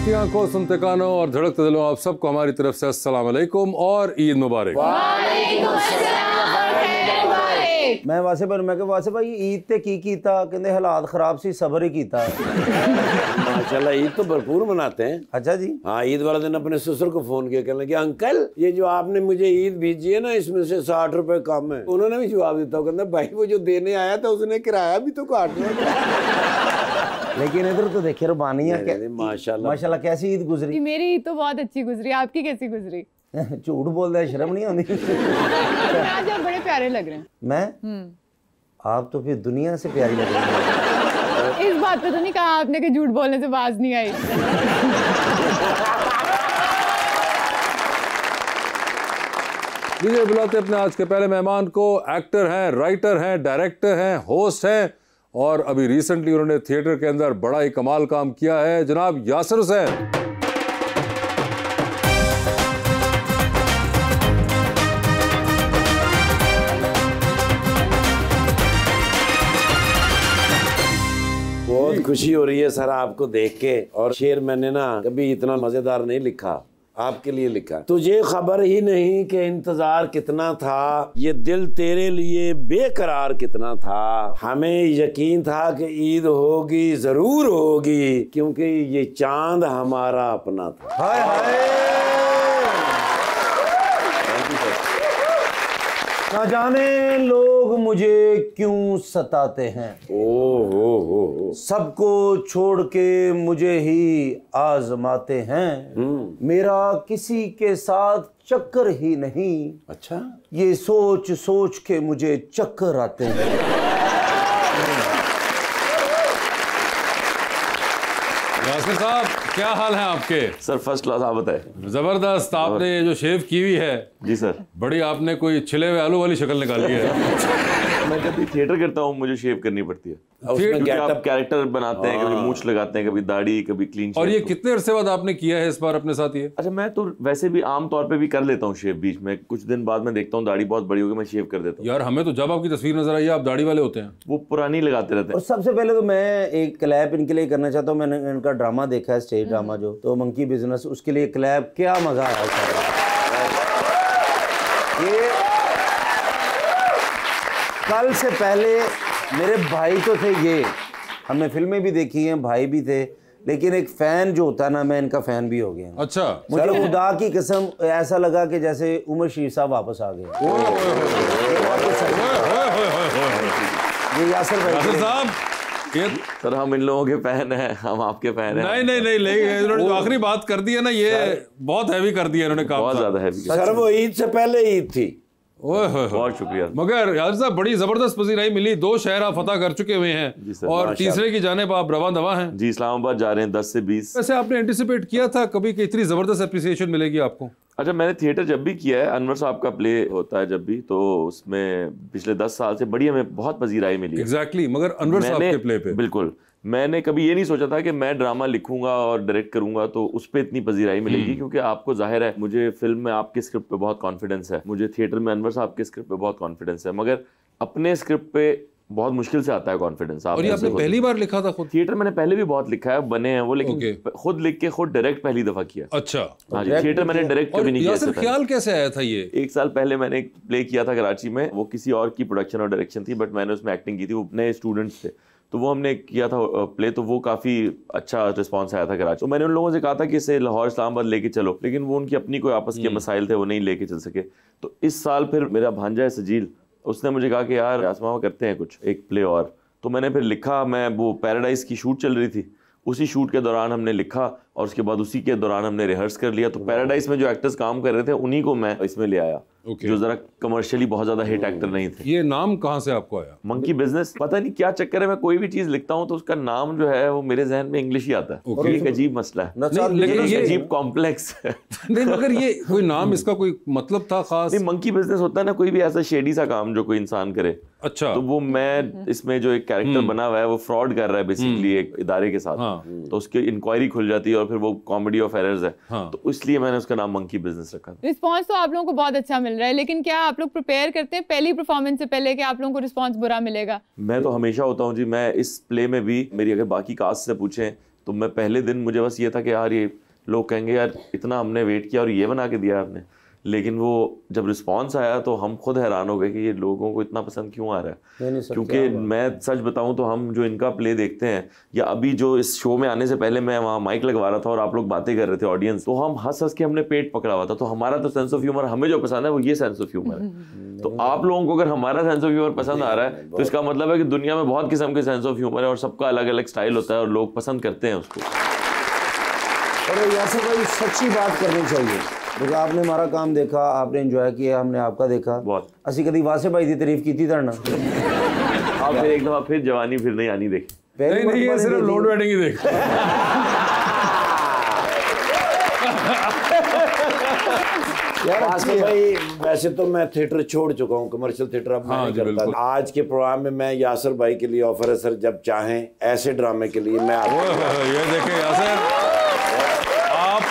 देखती आंखों, सुनते कानों और धड़कते दिलों, आप सबको हमारी तरफ से अस्सलाम वालेकुम और ईद मुबारक। मैं वासे भाई मैं वासे भाई ईद ते की कीता कहंदे हालात खराब सी सबर ही कीता। माशाल्लाह ईद तो भरपूर मनाते हैं। अच्छा जी। हाँ, ईद वाले दिन अपने ससुर को फोन किया, कहने लगे अंकल ये जो आपने मुझे ईद भेजी है ना इसमें से 60 रुपए कम है। उन्होंने भी जवाब दिया, कहते भाई वो जो देने आया था उसने किराया भी तो काटना था। लेकिन इधर तो देखिए रुबानियां माशाल्लाह माशाल्लाह कैसी ईद गुजरी। मेरी ईद तो बहुत अच्छी गुजरी, आपकी कैसी गुजरी? झूठ बोलता है, शर्म नहीं आती। आज आप बड़े प्यारे लग रहे हैं। मैं आप तो फिर दुनिया से प्यारी लग रही है। इस बात पे तो नहीं कहा आपने कि झूठ बोलने से बाज नहीं आई। लीजिए बुलाते अपने आज के पहले मेहमान को। एक्टर हैं, राइटर हैं, डायरेक्टर हैं, होस्ट हैं और अभी रिसेंटली उन्होंने थिएटर के अंदर बड़ा ही कमाल काम किया है, जनाब यासिर हुसैन। बहुत खुशी हो रही है सर आपको देख के। और शेर मैंने ना कभी इतना मजेदार नहीं लिखा, आपके लिए लिखा। तुझे खबर ही नहीं कि इंतजार कितना था, ये दिल तेरे लिए बेकरार कितना था। हमें यकीन था कि ईद होगी, जरूर होगी, क्योंकि ये चांद हमारा अपना था। हाय हाय। ना जाने लोग मुझे क्यों सताते हैं, ओ सबको छोड़ के मुझे ही आजमाते हैं। मेरा किसी के साथ चक्कर ही नहीं, अच्छा ये सोच सोच के मुझे चक्कर आते हैं। यासिर साहब क्या हाल है आपके? सर फर्स्ट क्लास, आप बताएं। जबरदस्त। आपने ये जो शेव की हुई है, जी सर, बड़ी आपने कोई छिले हुए आलू वाली शक्ल निकाली है। मैं जब भी थिएटर करता हूँ मुझे शेव करनी पड़ती है। क्योंकि आप कैरेक्टर बनाते हैं, कभी मूंछ लगाते हैं, कभी दाढ़ी, कभी क्लीन शेव। और ये कितने अरसे बाद आपने किया है इस बार अपने साथ ये? अच्छा, मैं तो वैसे भी आम तौर पे भी कर लेता हूँ शेव। बीच में कुछ दिन बाद मैं देखता हूँ दाढ़ी बहुत बड़ी हो गई, मैं शेव कर देता हूँ। यार हमें तो जब आपकी तस्वीर नजर आई है आप दाढ़ी वाले होते हैं। वो पुरानी लगाते रहते और हैं। सबसे पहले तो मैं एक क्लैप इनके लिए करना चाहता हूँ। मैंने इनका ड्रामा देखा है, स्टेज ड्रामा जो, तो मंकी बिजनेस, उसके लिए क्लैप, क्या मजा आया ये। कल से पहले मेरे भाई तो थे, ये हमने फिल्में भी देखी हैं, भाई भी थे, लेकिन एक फैन जो होता है ना, मैं इनका फैन भी हो गया। अच्छा, मुझे खुदा की कसम ऐसा लगा कि जैसे उमर शीर साहब वापस आ गए। ये यासिर भाई। यासिर साहब ये सर हम इन लोगों के फैन हैं, हम आपके फैन हैं। नहीं इन्होंने जो आखिरी बात कर दी है ना, ये बहुत हैवी कर दिया इन्होंने काम। बहुत ज्यादा हैवी। सर वो ईद से पहले ईद थी। बहुत शुक्रिया। मगर यार साहब बड़ी जबरदस्त पजीराई मिली। 2 शहर आप फतह कर चुके हुए हैं और तीसरे की जानिब आप रवां दवा हैं। जी, इस्लामाबाद जा रहे हैं 10 से 20। वैसे आपने एंटिसिपेट किया था कभी कि इतनी जबरदस्त एप्रिसिएशन मिलेगी आपको? अच्छा, मैंने थिएटर जब भी किया है, अनवर साहब का प्ले होता है जब भी, तो उसमें पिछले 10 साल से बड़ी हमें बहुत पजीराई मिली है। एग्जैक्टली। मगर अनवर साहब के प्ले पे बिल्कुल मैंने कभी ये नहीं सोचा था कि मैं ड्रामा लिखूंगा और डायरेक्ट करूंगा तो उस पर इतनी पजीराई मिलेगी। क्योंकि आपको जाहिर है मुझे फिल्म में आपके स्क्रिप्ट पे बहुत कॉन्फिडेंस है, मुझे थिएटर में अनवर साहब के स्क्रिप्ट पे बहुत कॉन्फिडेंस है, मगर अपने स्क्रिप्ट पे बहुत मुश्किल से आता है कॉन्फिडेंस। और ये आपने पहली बार लिखा था खुद? थिएटर मैंने पहले भी बहुत लिखा है, बने हैं वो, लेकिन खुद लिख के खुद डायरेक्ट पहली दफा किया। अच्छा। हाँ जी, थिएटर मैंने डायरेक्ट कभी नहीं किया। यासिर ख्याल कैसे आया था ये? 1 साल पहले मैंने एक प्ले किया था कराची में, वो किसी और की प्रोडक्शन और डायरेक्शन थी, बट मैंने उसमें एक्टिंग की थी। वो नए स्टूडेंट्स थे, तो वो हमने किया था प्ले, तो वो काफ़ी अच्छा रिस्पांस आया था कराची। तो मैंने उन लोगों से कहा था कि इसे लाहौर इस्लामाबाद लेके चलो, लेकिन वो उनकी अपनी कोई आपस के मसाइल थे, वो नहीं लेके चल सके। तो इस साल फिर मेरा भांजा है सजील, उसने मुझे कहा कि यार आसमां करते हैं कुछ एक प्ले और। तो मैंने फिर लिखा, मैं वो पैराडाइज की शूट चल रही थी, उसी शूट के दौरान हमने लिखा और उसके बाद उसी के दौरान हमने रिहर्स कर लिया। तो पैराडाइज में जो एक्टर्स काम कर रहे थे उन्हीं को मैं इसमें ले आया, जो जरा कमर्शियली बहुत ज्यादा हिट एक्टर नहीं थे। ये नाम कहाँ से आपको आया? मंकी बिजनेस, पता नहीं क्या चक्कर है, मैं कोई भी चीज लिखता हूँ तो उसका नाम जो है वो मेरे जहन में इंग्लिश ही आता है। और एक अजीब मसला है, लेकिन ये अजीब कॉम्प्लेक्स है। नहीं, मगर ये कोई नाम इसका कोई मतलब था खास? नहीं, मंकी बिजनेस होता है ना कोई भी ऐसा शेडी सा काम जो कोई इंसान करे। अच्छा। तो वो मैं इसमें जो एक कैरेक्टर बना हुआ है वो फ्रॉड कर रहा है बेसिकली एक इदारे के साथ। तो उसकी इंक्वायरी खुल जाती है और फिर वो कॉमेडी ऑफ एरर्स है। तो इसलिए मैंने उसका नाम मंकी बिजनेस रखा। रिस्पांस तो आप लोगों को बहुत अच्छा मिल रहा है, लेकिन क्या आप लोग प्रिपेयर करते हैं पहली परफॉर्मेंस से पहले कि आप लोगों को रिस्पांस बुरा मिलेगा? मैं तो हमेशा होता हूँ जी। मैं इस प्ले में भी, मेरी अगर बाकी कास्ट से पूछें तो मैं पहले दिन मुझे बस ये था कि यार ये लोग कहेंगे यार इतना हमने वेट किया और ये बना के दिया आपने, लेकिन वो जब रिस्पांस आया तो हम खुद हैरान हो गए कि ये लोगों को इतना पसंद क्यों आ रहा है। क्योंकि मैं सच बताऊं तो हम जो इनका प्ले देखते हैं, या अभी जो इस शो में आने से पहले मैं वहाँ माइक लगवा रहा था और आप लोग बातें कर रहे थे ऑडियंस, तो हम हंस हंस के हमने पेट पकड़ा हुआ था। तो हमारा तो सेंस ऑफ ह्यूमर, हमें जो पसंद है वो ये सेंस ऑफ ह्यूमर है। तो आप लोगों को अगर हमारा सेंस ऑफ ह्यूमर पसंद आ रहा है तो इसका मतलब है कि दुनिया में बहुत किस्म के सेंस ऑफ ह्यूमर है और सबका अलग अलग स्टाइल होता है और लोग पसंद करते हैं उसको। और यासर भाई सच्ची बात करनी चाहिए, क्योंकि आपने हमारा काम देखा, आपने एंजॉय किया, हमने आपका देखा बहुत। असी कभी वासे भाई की तारीफ की थी तरना आप फिर एक दफा फिर जवानी फिर नहीं आनी देखे। नहीं, ये सिर्फ लोड वेडिंग ही देख। यार आसिफ भाई वैसे तो मैं थिएटर छोड़ चुका हूँ, कमर्शियल थिएटर अब मैं हाँ नहीं जी, करता। आज के प्रोग्राम में मैं यासर भाई के लिए ऑफर है सर, जब चाहें ऐसे ड्रामे के लिए मैं ये देखे यासर, आप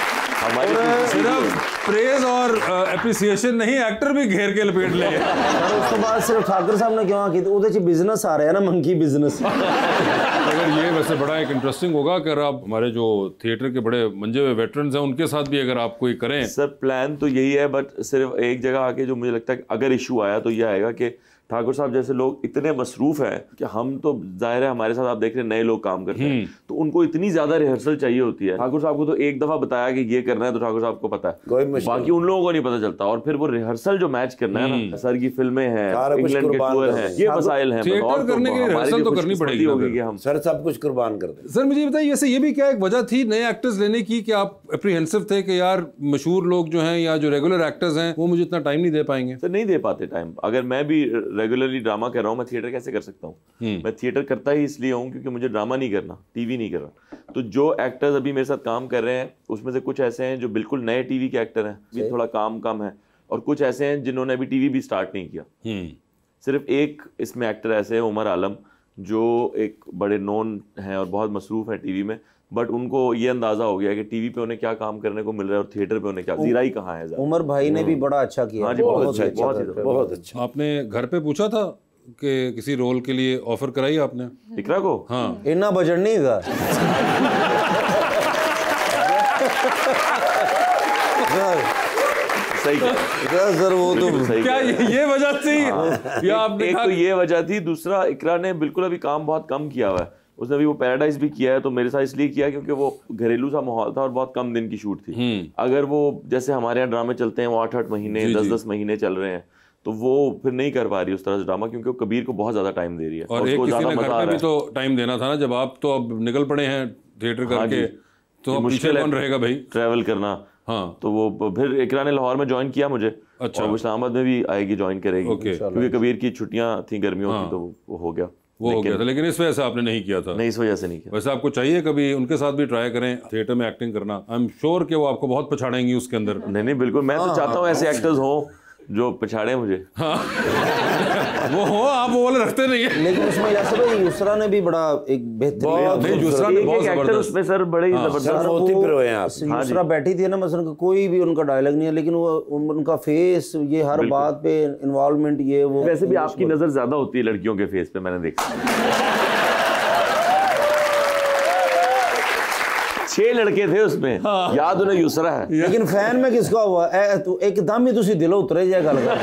हमारी सिर्फ प्रेज और एप्रिसिएशन नहीं, एक्टर भी घेर के लपेट ले। उस तो बाद सिर्फ ठाकर साहब ने क्यों की ਉਹਦੇ ਚ बिजनेस आ रहा है ना, मंकी बिजनेस। अगर ये वैसे बड़ा एक इंटरेस्टिंग होगा अगर आप हमारे जो थिएटर के बड़े मंजे हुए वेटरन्स हैं उनके साथ भी अगर आप कोई करें। सर प्लान तो यही है, बट सिर्फ एक जगह आके जो मुझे लगता है कि अगर इशू आया तो ये आएगा कि ठाकुर साहब जैसे लोग इतने मसरूफ हैं कि हम तो जाहिर है हमारे साथ आप देख रहे हैं नए लोग काम करते हैं, तो उनको इतनी ज्यादा रिहर्सल चाहिए होती है। ठाकुर साहब को तो एक दफा बताया कि ये करना है तो ठाकुर साहब को पता है, बाकी उन लोगों को नहीं पता चलता। और फिर वो रिहर्सल जो मैच करना है ना, सर की फिल्में हैं, इंग्लैंड के टूर हैं, ये मसाइल हैं, थिएटर करने के लिए रिहर्सल तो करनी पड़ेगी होगी कि हम सर सब कुछ कुर्बान कर दें। सर मुझे बताइए, वैसे ये भी क्या एक वजह थी नए एक्टर्स लेने की कि आप अप्रीहेंसिव थे कि यार मशहूर लोग जो हैं या जो रेगुलर एक्टर्स हैं वो मुझे इतना टाइम नहीं दे पाएंगे? सर नहीं दे पाते टाइम। अगर मैं भी रेगुलरली ड्रामा कर रहा हूँ, मैं थिएटर कैसे कर सकता हूँ? मैं थिएटर करता ही इसलिए हूँ क्योंकि मुझे ड्रामा नहीं करना, टीवी नहीं करना। तो जो एक्टर्स अभी मेरे साथ काम कर रहे हैं उसमें से कुछ ऐसे हैं जो बिल्कुल नए टीवी के एक्टर हैं, भी थोड़ा काम कम है, और कुछ ऐसे हैं जिन्होंने अभी टीवी भी स्टार्ट नहीं किया। सिर्फ एक इसमें एक्टर ऐसे है उमर आलम, जो एक बड़े नोन हैं और बहुत मसरूफ है टीवी में, बट उनको ये अंदाजा हो गया कि टीवी पे उन्हें क्या काम करने को मिल रहा है और थिएटर पे उन्हें क्या, जीराई कहाँ है। उमर भाई ने भी बड़ा अच्छा किया। हाँ जी, बहुत अच्छा। आपने घर पे पूछा था कि किसी रोल के लिए ऑफर कराई आपने इकरा को? हाँ, इतना बजट नहीं था। सही सर वो तो क्या ये वजह थी या आपने एक तो ये वजह थी, दूसरा इकरा ने बिल्कुल अभी काम बहुत कम किया हुआ है। उसने अभी वो पैराडाइज भी किया है, तो मेरे साथ इसलिए किया क्योंकि वो घरेलू सा माहौल था और बहुत कम दिन की शूट थी। अगर वो जैसे हमारे यहाँ ड्रामे चलते हैं वो 8-8 महीने 10-10 महीने चल रहे हैं, तो वो फिर नहीं कर पा रही उस तरह से ड्रामा, क्योंकि वो कबीर को बहुत ज्यादा टाइम दे रही है और एक किसी ने घर पे भी तो टाइम देना था ना, जब आप तो अब निकल पड़े हैं थिएटर करके, तो मुश्किल कौन रहेगा भाई ट्रैवल करना। हाँ, तो वो फिर इकरा ने लाहौर में ज्वाइन किया मुझे। अच्छा, और वो इस्लामाबाद में भी आएगी, ज्वाइन करेगी, क्योंकि कबीर की छुट्टियां थी गर्मियों की, तो वो हो गया। वो हो गया था, लेकिन इस वजह से आपने नहीं किया था? नहीं, इस वजह से नहीं किया। वैसे आपको चाहिए कभी उनके साथ भी ट्राई करें थिएटर में एक्टिंग करना, आई एम श्योर कि वो आपको बहुत पछाड़ेंगी उसके अंदर। नहीं बिल्कुल, मैं तो चाहता हूँ ऐसे एक्टर्स हो जो पछाड़े मुझे। हाँ। वो हो, आप वो वाले रखते नहीं है। लेकिन उसमें यासर भाई यूसरा ने भी बड़ा एक बेहतरीन, यूसरा ने बहुत जबरदस्त उसमें सर बड़े ही जबरदस्त। यूसरा बैठी थी ना, मसलन कोई भी उनका डायलॉग नहीं है, लेकिन वो उनका फेस, ये हर बात पे इन्वॉल्वमेंट, ये वो। वैसे भी आपकी नजर ज्यादा होती है लड़कियों के फेस पे, मैंने देखा। 6 लड़के थे उसमें, हाँ। याद उन्हें यूसरा है, लेकिन फैन में किसका हुआ? एकदम ही तुसी दिलो उतरे जाए गल कर।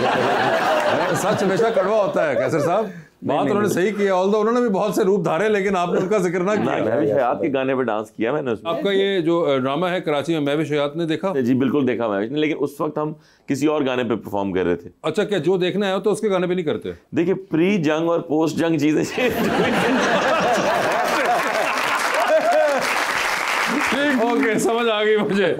सच हमेशा कड़वा होता है कैसर साहब, बात उन्होंने सही की, ऑल्दो उन्होंने भी बहुत से रूप धारे, लेकिन आपने उनका जिक्र ना किया। महविश हयात के गाने पे डांस किया मैंने उसमें। आपका ये जो ड्रामा है कराची में, महविश हयात ने देखा? जी बिल्कुल देखा महविश ने, लेकिन उस वक्त हम किसी और गाने पे परफॉर्म कर रहे थे। अच्छा, क्या जो देखना है तो उसके गाने पे नहीं करते? देखिए, प्री जंग और पोस्ट जंग चीजें ठीक, ओके, समझ आ गई मुझे।